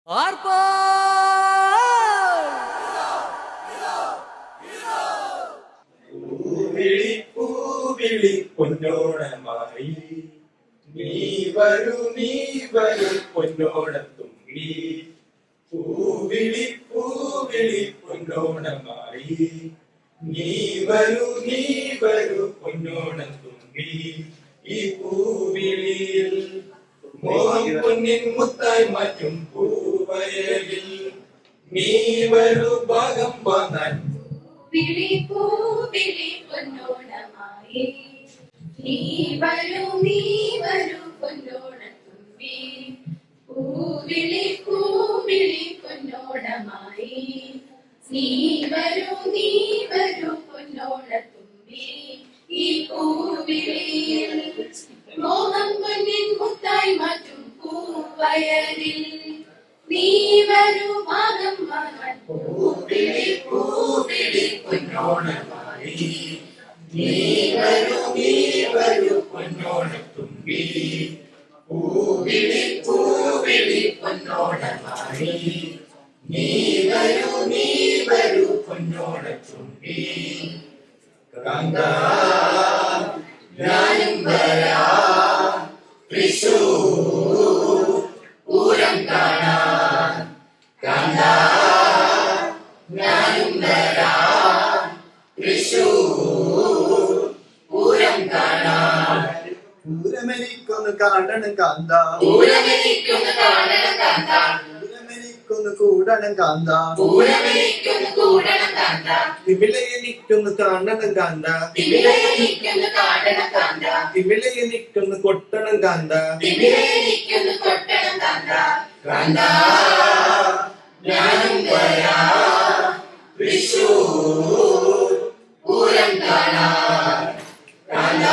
ஆர்ப்பா പൂവിളി പൂവിളി പൊന്നോണമായി നീ വരൂ പൊന്നോണത്തുമ്പി. പൂവിളി പൂവിളി പൊന്നോണമായി നീ വരൂ പൊന്നോണത്തുമ്പി. ഈ പൂവിളിയിൽ മോഹം പൊന്നിൻ മുത്തായി മാറ്റും പൂവയലിൽ നീ വരൂ ഭാഗം വാങ്ങാൻ. വിളി പൂവിളി പൊന്നോണമായി നീ വരൂ പൊന്നോണത്തുമ്പി. പൂവിളി പൂവിളി പൊന്നോണമായി നീ വരൂ പൊന്നോണത്തുമ്പി. ഈ പൂവിളിയിൽ മോഹം പൊന്നിൻ മുത്തായി മാറ്റും പൂവയലിൽ നീ വരൂ ഭാഗം വാങ്ങാൻ. പൂവിളി പൂവിളി പൊന്നോണമായി നീ വരൂ പൊന്നോണത്തുമ്പി. പൂവിളി പൂവിളി പൊന്നോണമായി നീ വരൂ പൊന്നോണത്തുമ്പി. കാന്താ ഞാനും വരാം തൃശ്ശൂർ പൂരം കാണാൻ. കാന്താ ഞാനും വരാം തൃശ്ശൂർ പൂരം കാണാൻ. പൂരമെനിക്കൊന്ന് കാണണം കാന്ത, പൂരമെനിക്കൊന്ന് കാണണം കാന്ത, പൂരമെനിക്കൊന്ന് കൂടണം കാന്ത, പൂരമെനിക്കൊന്ന് കൂടണം കാന്ത, തിമിലയെനിക്കൊന്ന് കാണണം കാന്ത, തിമിലയെനിക്കൊന്ന് കാണണം കാന്ത, തിമിലയെനിക്കൊന്ന് കൊട്ടണം കാന്ത. തിമിലയെനിക്കൊന്ന് കൊട്ടണം കാന്ത. കാന്ത ഞാനും വരാം തൃശ്ശൂർ പൂരം കാണാൻ. കാന്ത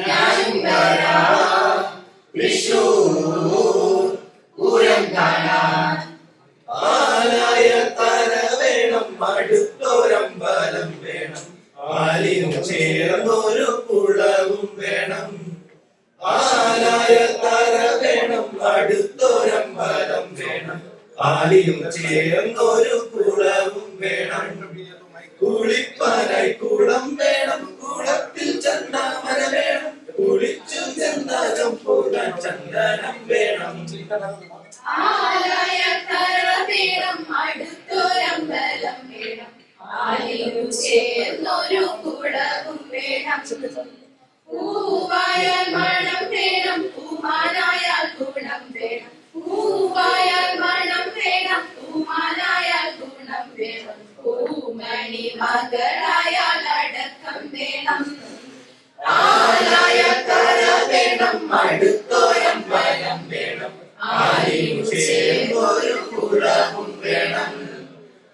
ഞാനും വരാം തൃശ്ശൂർ പൂരം കാണാൻ. ആലായ തര വേണം, അടുത്തൊരമ്പലം വേണം, ആലിനും ചേർന്നൊരു കുളവും വേണം. ആലായ തര വേണം, അടുത്തൊരമ്പലം വേണം, ആലിനും ചേർന്നൊരു കുളവും വേണം. കുളിപ്പാനായി കുളം വേണം, കുളത്തിൽ ചന്ദനമര വേണം, കുളിച്ചു ചന്ദനം പോകാൻ ചന്ദനം വേണം. ആലയ തറ വേണം, അടുത്തൊരമ്പലം വേണം, ആലിനു ചേർന്നൊരു കുളവും വേണം. പൂവായാൽ മണം വേണം, പൂമാനായാൽ ഗുണം വേണം, പൂവായാൽ മണം വേണം, പൂമാനായാൽ ഗുണം വേണം, പൂമണി മകളായാൽ അടക്കം വേണം. ആലായ തര വേണം, അടുത്തൊരമ്പലം വേണം, ആലിനു ചേർന്നൊരു കുളവും വേണം.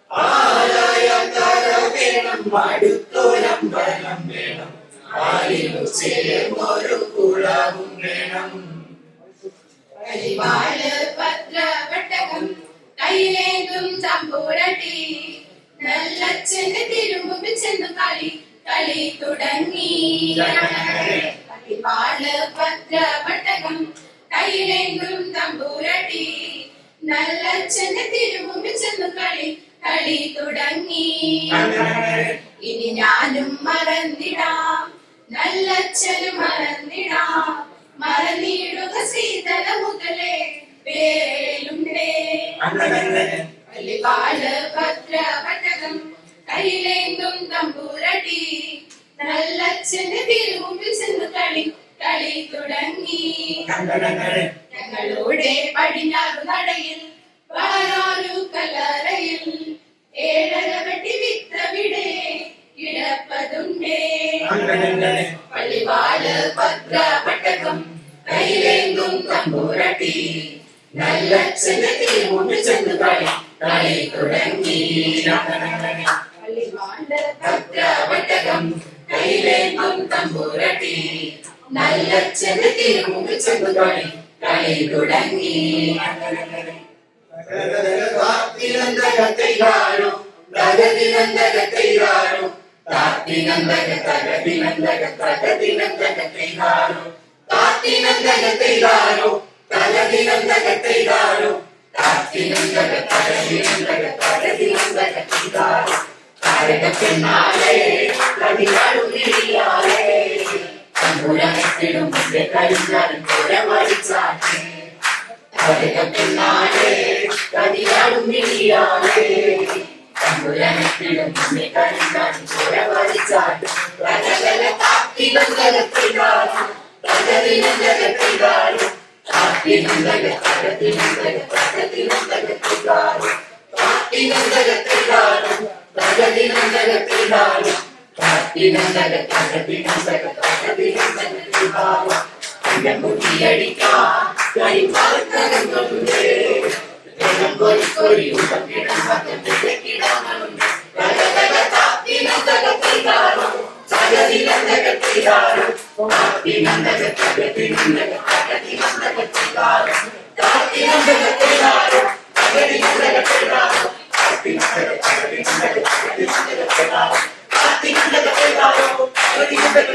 ആലായ തര വേണം, അടുത്തൊരമ്പലം വേണം, ആലിനു ചേർന്നൊരു കുളവും വേണം. കരിവാള് ഭദ്രവട്ടകം കയ്യിലേന്തും തമ്പൂരട്ടി, നല്ലച്ഛന്റെ തിരുമുമ്പിൽ ചെന്നു കളി തുടങ്ങി. കരിവാള് ഭദ്രവട്ടകം കയ്യിലേന്തും തമ്പൂരട്ടി, നല്ലച്ഛന്റെ തിരുമുമ്പിൽ ചെന്നു കളി തുടങ്ങി. ഇനി ഞാനും മറന്നിടാം, നല്ലച്ഛനും മറന്നിടാം, മറന്നിടുക ശ്രീധര മുതലേ വേലുണ്ടേ. കളിവാള് ഭദ്രവട്ടകം കയ്യിലേന്തും തമ്പൂരട്ടി, നല്ലച്ഛന്റെ തിരുമുമ്പിൽ ചെന്ന് കളി തുടങ്ങി. ഞങ്ങളുടെ പടിഞ്ഞാറു നടയിൽ പാരാരു കല്ലറയിൽ ഏഴര വെട്ടി വിത്തവിടെ കിടപ്പതുണ്ടേ. കളിവാള് ഭദ്രവട്ടകം കയ്യിലേന്തും തമ്പൂരട്ടി, നല്ലച്ഛന്റെ തിരുമുമ്പിൽ ചെന്ന് കളി തുടങ്ങി. കളിവാള് ഭദ്രവട്ടകം കയ്യിലേന്തും തമ്പൂരട്ടി, നല്ലച്ഛന്റെ തിരുമുമ്പിൽ ചെന്ന് കളി തുടങ്ങി. താത്തിനന്തകത്തൈകാരോ തകതിനന്തകത്തൈകാരോ, താത്തിനന്തക തകതിനന്തക തകതിനന്തകത്തൈകാരോ, താത്തിനന്തകത്തൈകാരോ തകതിനന്തകത്തൈകാരോ, താരകപ്പെണ്ണാളെ കവിയാളും വിളിയാളെ തമ്പുരാനെത്തിടും മുമ്പേ കരിഞ്ഞാലും പുറമടിച്ചാട്ടെ താരകപ്പെണ്ണാളെ കവിയാളും വിളിയാളെ തമ്പുരാനെത്തിടും മുമ്പേ കരിഞ്ഞാലും പുറമടിച്ചാട്ടെ പ്രകടന താത്തിനന്തരത്തിലാലും പ്രകടിനന്തരത്തിലാലും Thank you.